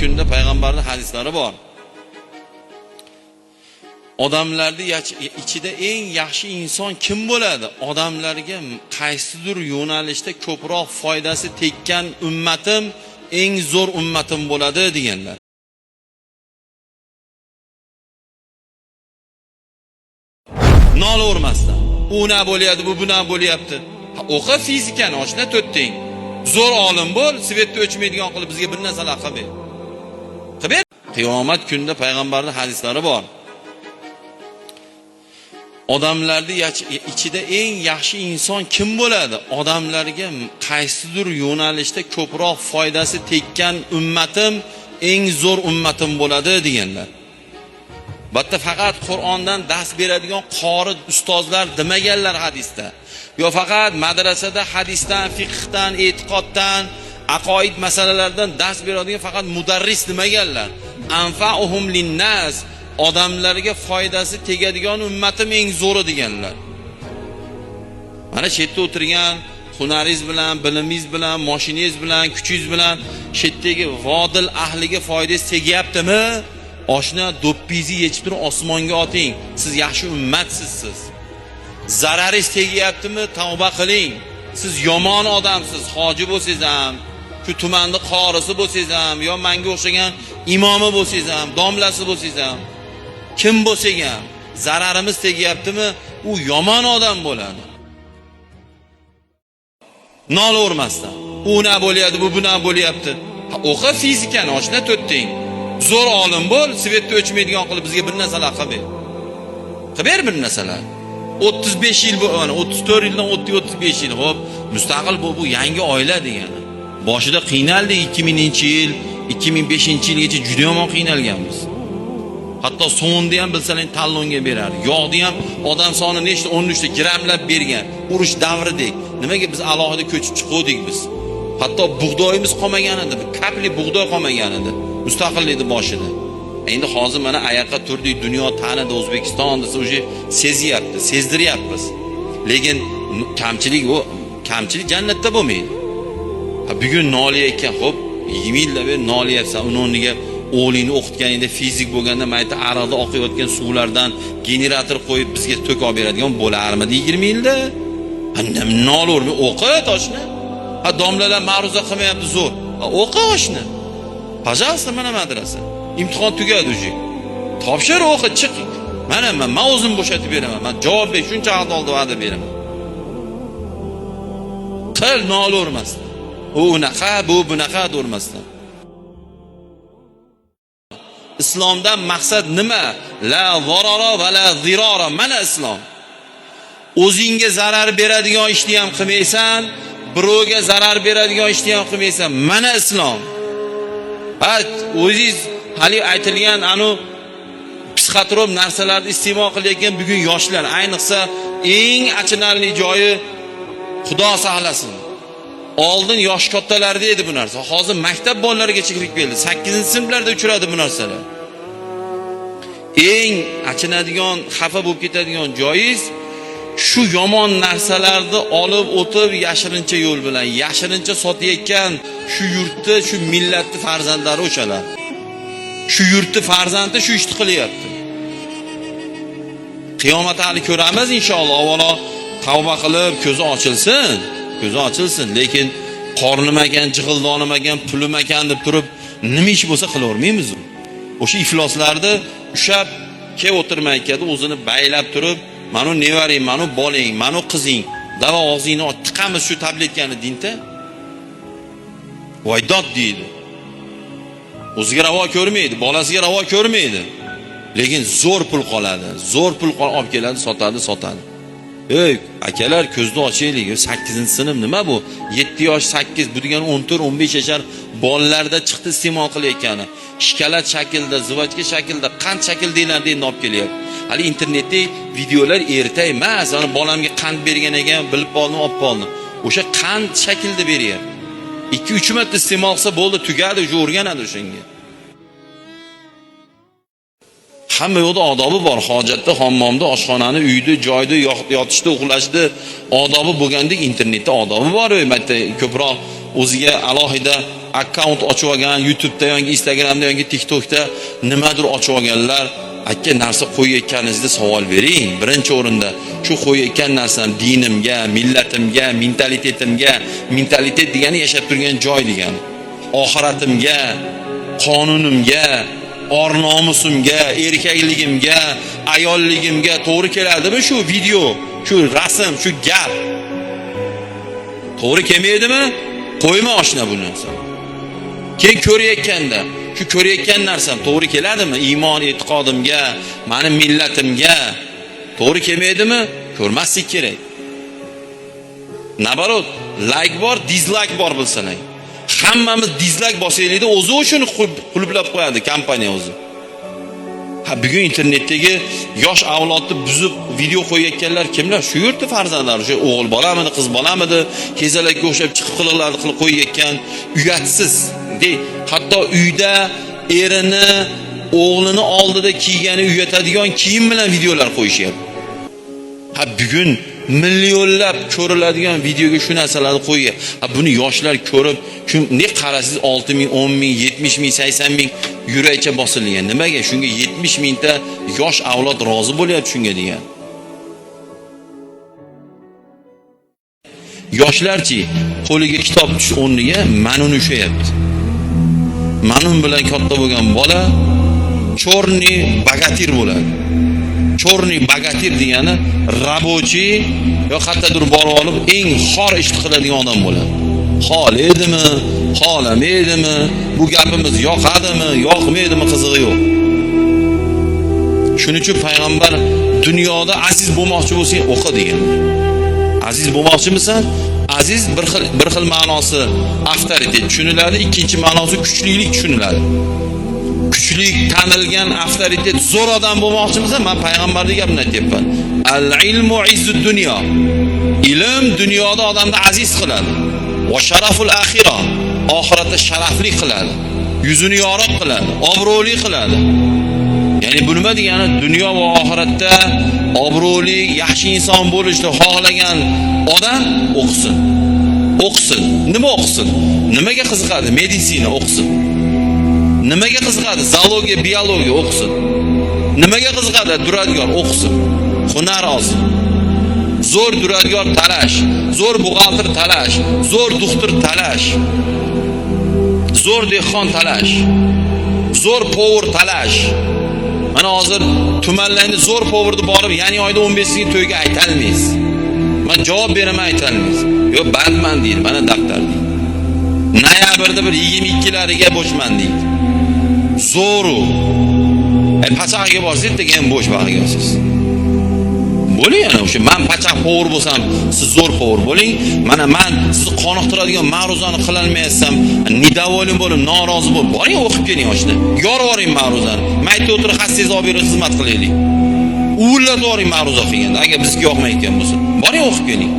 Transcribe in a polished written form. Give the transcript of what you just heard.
kunida payg'ambarning hadislari bor. Odamlarning ichida eng yaxshi inson kim bo'ladi? Odamlarga qaysidir yo'nalishda ko'proq foydasi tekkan ummatim eng zo'r ummatim bo'ladi deganlar. Nolavermasdan. U na bo'lyapti, bu buna bo'lyapti. O'qi fizikani oshna to'tding. Zo'r olim bo'l, svetni o'chmaydigan qilib bizga bir narsalar qilib ber. Qilib ber. Qiyomat kunida payg'ambarning hadislari bor. Odamlarning ichida eng yaxshi inson kim bo'ladi? Odamlarga qaysidir yo'nalishda ko'proq foydasi tekkan ummatim eng zo'r ummatim bo'ladi deganlar. Batta faqat Qur'ondan dars beradigan qori ustozlar demaganlar hadisda. Yo faqat madrasada hadisdan, fiqhdan, e'tiqoddan, aqoid masalalardan dars beradigan faqat mudarris demaganlar. Anfa'uhum linnas, odamlarga foydasi tegadigan ummatim eng zo'ri deganlar. Mana shu yerda o'tirgan hunaringiz bilan, bilimingiz bilan, mashinangiz bilan, kuchingiz bilan shetdagi vodil ahliga foydangiz tegyaptimi? Oshna do'ppingizni yechib turib osmonga oting. Siz yaxshi ummatsiz siz. Zararingiz tegyaptimi? Tavba qiling. Siz yomon odamsiz. Hoji bo'lsangiz ham, shu tumanning qorisi bo'lsangiz ham, yo menga o'xshagan imomi bo'lsangiz ham, domlasi bo'lsangiz ham, kim bo'lsangiz ham, zararimiz tegyaptimi? U yomon odam bo'ladi. Nolavermasdan. U na bo'lyapti, bu buna bo'lyapti. O'qi fizikani oshna to'tding. Zo'r olim bo'l, svetni o'chmaydigan qilib bizga bir narsalar qilib ber. Qilib ber bir narsalar. 35 yil bo'lgan, 34 yildan 35 yil. Xo'p, mustaqil bu yangi oila degani. Boshida qiynaldik 2000-yil, 2005-yilgacha juda yomon qiynalganmiz. Hatto so'nda ham bilsalaring talonga berardi. Yog'ni ham odam soni nechta 13 ta grammlab bergan. Urush davridek. Nimaga biz alohida ko'chib chiqdik biz? Hatto bug'doyimiz qolmagan edi, kapli bug'doy qolmagan edi. Mustaqillikning boshida. Endi hozir mana oyoqqa turdik, dunyo tanidi, O'zbekiston desa o'sha sezyapti, sezdiryapmiz. Lekin kamchilik jannatda bo'lmaydi. Bugun nolayotgan, xo'p, 20 yildan beri nolayapsan, uni o'rniga o'g'lingni o'qitganingda fizik bo'lganda mayta arada oqayotgan suvlardan generator qo'yib bizga to'k olib beradigan bo'larmidi 20 yilda? Nolavermi? O'qit oshni. Domlalar ma'ruza qilmayapti zo'r. O'qi oshni. Pajavsta mana madrasa. İmtihon tugadi o'sha. Topshir o'qi, chiq. Mana men o'zim bo'shatib beraman. Men javob ber, shuncha vaqt va'da beraman. Qil nolavermasdan. U unaqa, bu bunaqa o'rmasdan. Islomdan maqsad nima? La zarara va la zirara. Mana islom. O'zingga zarar beradigan ishni ham qilmaysan, birovga zarar beradigan ishni ham qilmaysan. Mana islom. O'zingiz hali aytilgan psixotrop narsalarni iste'mol qilayotgan bugun yoshlar, ayniqsa eng achinarli joyi, Xudo saqlasin. Oldin yosh kattalarda edi bu narsa. Hozir maktab bolalarigacha kirib keldi. 8-sinflarda uchradi bu narsalar. Eng achinadigan, xafa bo'lib ketadigan joyingiz shu yomon narsalarni olib o'tib yashirincha yo'l bilan yashirincha sotayotgan shu yurtni, shu millatning farzandlari o'shalar. Shu yurtni farzandi shu ishni qilyapti. Qiyomat hali ko'ramiz inshaalloh. Avvalo tavba qilib ko'zi ochilsin, lekin qornim ekan, jig'ildonim ekan, pulim ekan deb turib nima ish bo'lsa qilavermaymiz. O'sha ifloslarni ushab kelib o'tirmayotganda o'zini baylab turib, "Manu nevaring, manu bolang, manu qizing, davo og'zingni och, tiqamiz shu tabletkani dinda." Voydod deydi. O'ziga ravo ko'rmaydi, bolasiga ravo ko'rmaydi. Lekin zo'r pul qoladi. Zo'r pul olib keladi, sotadi. Ey, akalar, ko'zni ochaylik. 8-sinf nima bu? 7 yosh, 8, bu degan 14-15 yashar bolalarda chiqdi iste'mol qilayotgani. Shikolat shaklda, zivojka shaklda, qand shakldagilarni endi olib kelyapti. Hali internetda videolar erta emas. Ana bolamga qand bergan ekan, bilib qoldim, olib qoldim. O'sha qand shaklda beryapti. 2-3 marta iste'mol qilsa bo'ldi, tugadi, o'rganadi o'shanga. Hamma yo'qda odobi bor. Hojatda, hammomda, oshxonani, uyda, joyda, yotishda, uxlashda odobi bo'lgandek internetda odobi bor. Albatta ko'proq o'ziga alohida akkaunt ochib olgan, YouTube'da yoki Instagram'da yoki TikTok'da nimadir ochib olganlar, aka narsa qo'yayotganingizda savol bering. Birinchi o'rinda shu qo'yayotgan narsam dinimga, millatimga, mentalitetimga, mentalitet degani yashab turgan joy degani. Oxiratimga, qonunimga, or-nomusimga, erkakligimga, ayolligimga to'g'ri keladimi shu video, shu rasm, shu gap? To'g'ri kelmaydimi? Qo'yma oshna bu narsa. Keyin ko'rayotganda, shu ko'rayotgan narsam to'g'ri keladimi? Iymon, e'tiqodimga, meni millatimga to'g'ri kelmaydimi? Ko'rmaslik kerak. Nabarot, like bor, dislike bor bilsanlar. Hammamiz dislike bosaylikda o'zi shuni qulublab qo'yadi kompaniya o'zi. Bugun internetdagi yosh avlodni buzib video qo'yayotganlar kimlar? Shu yurtda farzandlar, o'sha o'g'il bolamidi, qiz bolamidi, kezalakka o'xshab chiqib qiliqlarni qilib qo'yayotgan, uyatsiz. Hatto uyda erini, o'g'lini oldida kiygani uyatadigan kiyim bilan videolar qo'yishyapti. Bugun millionlab ko'riladigan videoga shu narsalarni qo'ygan. Buni yoshlar ko'rib, shu ne qarasiz 6 ming, 10 ming, 70 ming, 80 ming yurakcha bosilgan. Nimaga? Shunga 70 mingta yosh avlod rozi bo'lyapti shunga degan. Yoshlarchi qo'liga kitob tush o'rniga manuni ushayapti. Manun bilan katta bo'lgan bola chorni bagatir bo'ladi. Chorni bagatir degani rabochi yo qayerdadir borib olib eng xor ish qiladigan odam bo'ladi. Xohlaydimi, xohlamaydimi, bu gapimiz yoqadimi, yoqmaydimi qizig'i yo'q. Shuning uchun payg'ambar dunyoda aziz bo'lmoqchi bo'lsang o'qi degan. Aziz bo'lmoqchimisan? Aziz bir xil ma'nosi avtoritet tushuniladi, ikkinchi ma'nosi kuchlilik tushuniladi. Kuchlik, tanilgan, avtoritet, zo'r odam bo'lmoqchimisan? Men payg'ambarning gapini aytyapman. Al-ilmu izzud dunyo. Ilm dunyoda odamni aziz qiladi. Va sharaful axira. Oxiratda sharafli qiladi. Yuzini yorug' qiladi, obro'li qiladi. Ya'ni bu nima degani? Dunyo va oxiratda obro'li, yaxshi inson bo'lishni xohlagan odam o'qisin. O'qisin. Nima o'qisin? Nimaga qiziqadi? Meditsina o'qisin. Nimaga qiziqadi? Zoologiya, biologiya o'qisin. Nimaga qiziqadi? Duradgor o'qisin. Hunar olsin. Zo'r duradgor talash, zo'r buxgalter talash, zo'r doktor talash, zo'r dehqon talash, zo'r povur talash. Mana hozir tumanlarni zo'r povurni borib, ya'ni oyda 15 to'yga aytolmaysiz. Men javob beraman aytolmaysiz. Yo'q, bandman deydi, mana daftar deydi. Noyabrda bir 22lariga bo'shman deydi. Zo'ru. Pachaqga borsangiz degan bo'sh bag'riga bo'ling. Yana o'sha men pachaq povur bo'lsam, siz zo'r povur bo'ling. Mana men sizni qoniqtiradigan ma'ruzani qila olmaysam, nidavolim bo'lib, norozi bo'lib, boring o'qib keling oshna. Yorib yuboring ma'ruzani. Maytda o'tirib xassangiz olib berib xizmat qilaylik. Uvillatib yuboring ma'ruza qilganda, agar bizga yoqmayotgan bo'lsa. Boring o'qib keling.